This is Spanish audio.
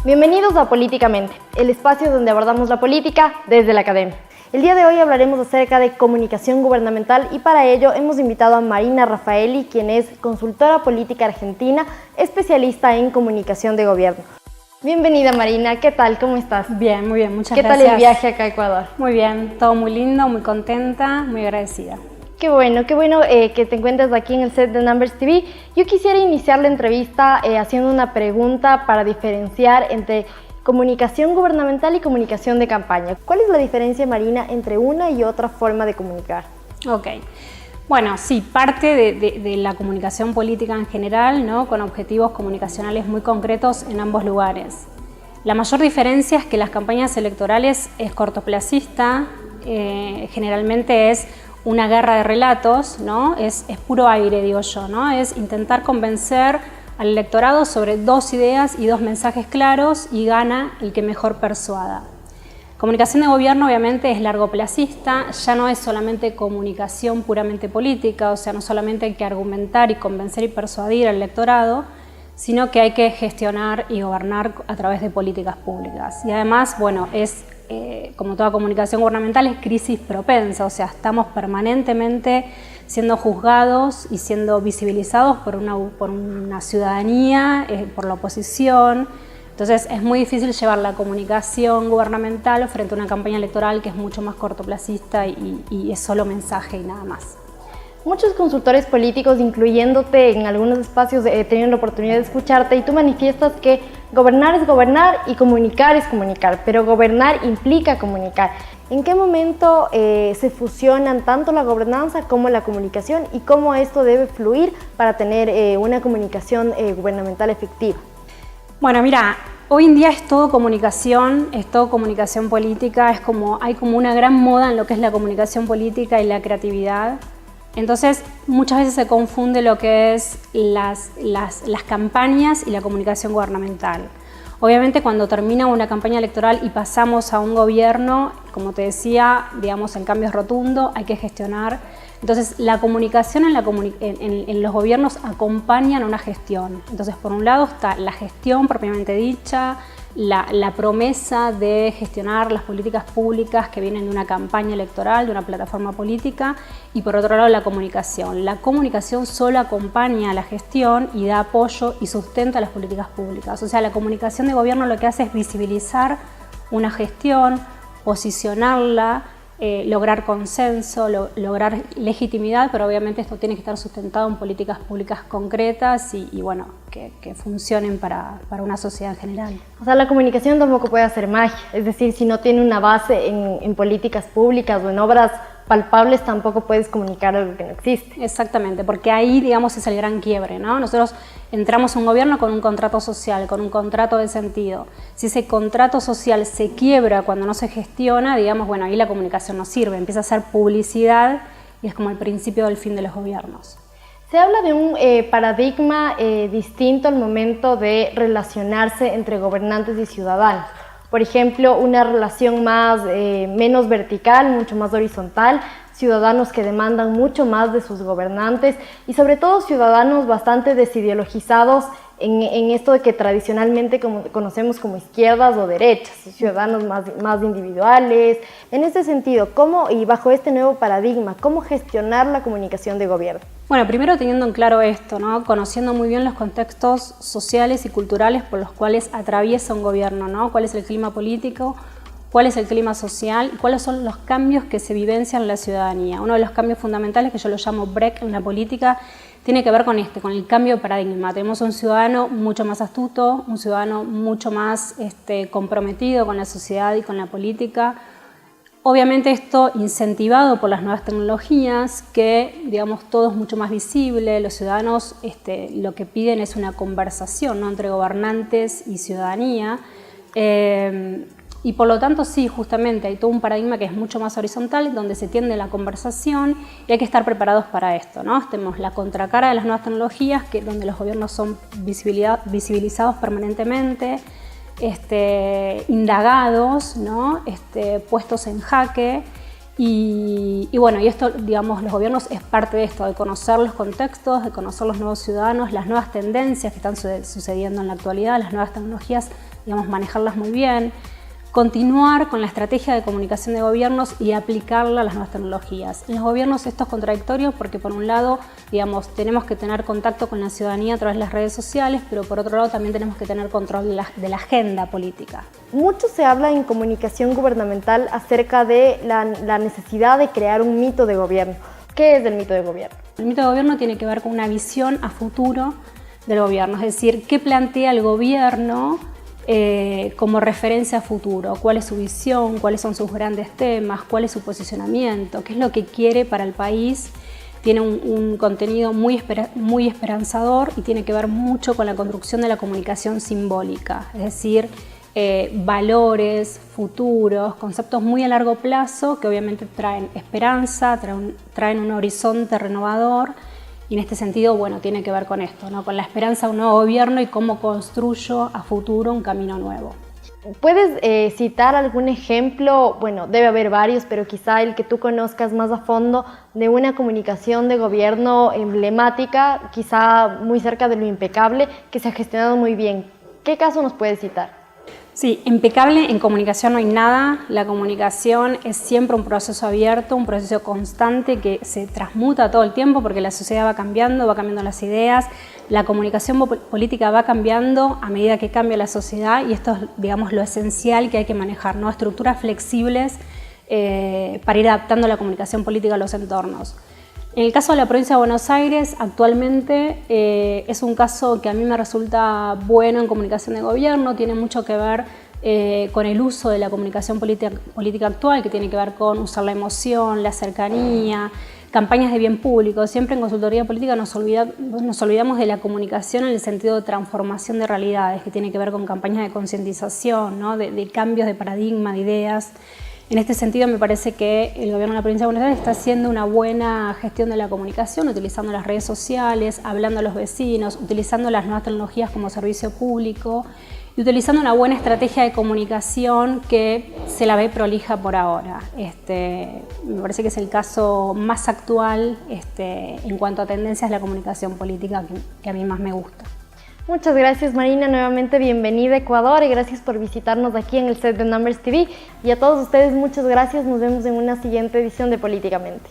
Bienvenidos a Políticamente, el espacio donde abordamos la política desde la academia. El día de hoy hablaremos acerca de comunicación gubernamental y para ello hemos invitado a Marina Raffaeli, quien es consultora política argentina, especialista en comunicación de gobierno. Bienvenida Marina, ¿qué tal? ¿Cómo estás? Bien, muy bien, muchas gracias. ¿Qué tal el viaje acá a Ecuador? Muy bien, todo muy lindo, muy contenta, muy agradecida. Qué bueno que te encuentres aquí en el set de Numbers TV. Yo quisiera iniciar la entrevista haciendo una pregunta para diferenciar entre comunicación gubernamental y comunicación de campaña. ¿Cuál es la diferencia, Marina, entre una y otra forma de comunicar? Ok. Bueno, sí, parte de la comunicación política en general, ¿no? Con objetivos comunicacionales muy concretos en ambos lugares. La mayor diferencia es que las campañas electorales es cortoplacista, generalmente es una guerra de relatos, ¿no? Es puro aire, digo yo, ¿no? Es intentar convencer al electorado sobre dos ideas y dos mensajes claros y gana el que mejor persuada. Comunicación de gobierno obviamente es largoplacista, ya no es solamente comunicación puramente política, o sea, no solamente hay que argumentar y convencer y persuadir al electorado, sino que hay que gestionar y gobernar a través de políticas públicas. Y además, bueno, como toda comunicación gubernamental, es crisis propensa, o sea, estamos permanentemente siendo juzgados y siendo visibilizados por una ciudadanía, por la oposición. Entonces es muy difícil llevar la comunicación gubernamental frente a una campaña electoral que es mucho más cortoplacista y es solo mensaje y nada más. Muchos consultores políticos, incluyéndote en algunos espacios, he tenido la oportunidad de escucharte y tú manifiestas que gobernar es gobernar y comunicar es comunicar, pero gobernar implica comunicar. ¿En qué momento se fusionan tanto la gobernanza como la comunicación y cómo esto debe fluir para tener una comunicación gubernamental efectiva? Bueno, mira, hoy en día es todo comunicación política, hay como una gran moda en lo que es la comunicación política y la creatividad. Entonces, muchas veces se confunde lo que es las campañas y la comunicación gubernamental. Obviamente, cuando termina una campaña electoral y pasamos a un gobierno, como te decía, digamos, el cambio es rotundo, hay que gestionar. Entonces, la comunicación en los gobiernos acompañan a una gestión. Entonces, por un lado está la gestión propiamente dicha, la promesa de gestionar las políticas públicas que vienen de una campaña electoral, de una plataforma política, y por otro lado la comunicación. La comunicación solo acompaña a la gestión y da apoyo y sustenta las políticas públicas. O sea, la comunicación de gobierno lo que hace es visibilizar una gestión, posicionarla, lograr consenso, lograr legitimidad, pero obviamente esto tiene que estar sustentado en políticas públicas concretas y bueno, que funcionen para una sociedad en general. O sea, la comunicación tampoco puede hacer magia, es decir, si no tiene una base en políticas públicas o en obras palpables, tampoco puedes comunicar algo que no existe. Exactamente, porque ahí, digamos, es el gran quiebre, ¿no? Nosotros entramos a un gobierno con un contrato social, con un contrato de sentido. Si ese contrato social se quiebra cuando no se gestiona, digamos, bueno, ahí la comunicación no sirve, empieza a ser publicidad y es como el principio del fin de los gobiernos. Se habla de un paradigma distinto al momento de relacionarse entre gobernantes y ciudadanos. Por ejemplo, una relación menos vertical, mucho más horizontal, ciudadanos que demandan mucho más de sus gobernantes y sobre todo ciudadanos bastante desideologizados en esto de que tradicionalmente conocemos como izquierdas o derechas, ciudadanos más individuales. En este sentido, ¿cómo y bajo este nuevo paradigma, cómo gestionar la comunicación de gobierno? Bueno, primero teniendo en claro esto, ¿no? Conociendo muy bien los contextos sociales y culturales por los cuales atraviesa un gobierno, ¿no? ¿Cuál es el clima político? ¿Cuál es el clima social? ¿Y cuáles son los cambios que se vivencian en la ciudadanía? Uno de los cambios fundamentales, que yo lo llamo break en la política, tiene que ver con con el cambio de paradigma. Tenemos un ciudadano mucho más astuto, un ciudadano mucho más comprometido con la sociedad y con la política. Obviamente esto incentivado por las nuevas tecnologías, que digamos todo es mucho más visible, los ciudadanos lo que piden es una conversación, ¿no? Entre gobernantes y ciudadanía. Y por lo tanto sí, justamente hay todo un paradigma que es mucho más horizontal, donde se tiende la conversación y hay que estar preparados para esto, ¿no? Tenemos la contracara de las nuevas tecnologías, donde los gobiernos son visibilizados permanentemente, indagados, ¿no? Puestos en jaque. Y bueno, y esto, digamos, los gobiernos es parte de esto, de conocer los contextos, de conocer los nuevos ciudadanos, las nuevas tendencias que están sucediendo en la actualidad, las nuevas tecnologías, digamos, manejarlas muy bien, continuar con la estrategia de comunicación de gobiernos y aplicarla a las nuevas tecnologías. En los gobiernos esto es contradictorio porque por un lado, digamos, tenemos que tener contacto con la ciudadanía a través de las redes sociales, pero por otro lado también tenemos que tener control de la agenda política. Mucho se habla en comunicación gubernamental acerca de la necesidad de crear un mito de gobierno. ¿Qué es el mito de gobierno? El mito de gobierno tiene que ver con una visión a futuro del gobierno, es decir, qué plantea el gobierno como referencia a futuro, cuál es su visión, cuáles son sus grandes temas, cuál es su posicionamiento, qué es lo que quiere para el país. Tiene un contenido muy esperanzador y tiene que ver mucho con la construcción de la comunicación simbólica, es decir, valores, futuros, conceptos muy a largo plazo que obviamente traen esperanza, traen un horizonte renovador. Y en este sentido, bueno, tiene que ver con esto, ¿no? Con la esperanza de un nuevo gobierno y cómo construyo a futuro un camino nuevo. ¿Puedes citar algún ejemplo? Bueno, debe haber varios, pero quizá el que tú conozcas más a fondo de una comunicación de gobierno emblemática, quizá muy cerca de lo impecable, que se ha gestionado muy bien. ¿Qué caso nos puedes citar? Sí, impecable en comunicación no hay nada. La comunicación es siempre un proceso abierto, un proceso constante que se transmuta todo el tiempo porque la sociedad va cambiando las ideas, la comunicación política va cambiando a medida que cambia la sociedad y esto es, digamos, lo esencial que hay que manejar, ¿no? Estructuras flexibles para ir adaptando la comunicación política a los entornos. En el caso de la provincia de Buenos Aires, actualmente es un caso que a mí me resulta bueno en comunicación de gobierno, tiene mucho que ver con el uso de la comunicación política actual, que tiene que ver con usar la emoción, la cercanía, campañas de bien público. Siempre en consultoría política nos olvidamos de la comunicación en el sentido de transformación de realidades, que tiene que ver con campañas de concientización, ¿no? de cambios de paradigma, de ideas. En este sentido, me parece que el gobierno de la provincia de Buenos Aires está haciendo una buena gestión de la comunicación, utilizando las redes sociales, hablando a los vecinos, utilizando las nuevas tecnologías como servicio público y utilizando una buena estrategia de comunicación que se la ve prolija por ahora. Me parece que es el caso más actual en cuanto a tendencias de la comunicación política que a mí más me gusta. Muchas gracias, Marina, nuevamente bienvenida a Ecuador y gracias por visitarnos aquí en el set de Numbers TV. Y a todos ustedes muchas gracias, nos vemos en una siguiente edición de Políticamente.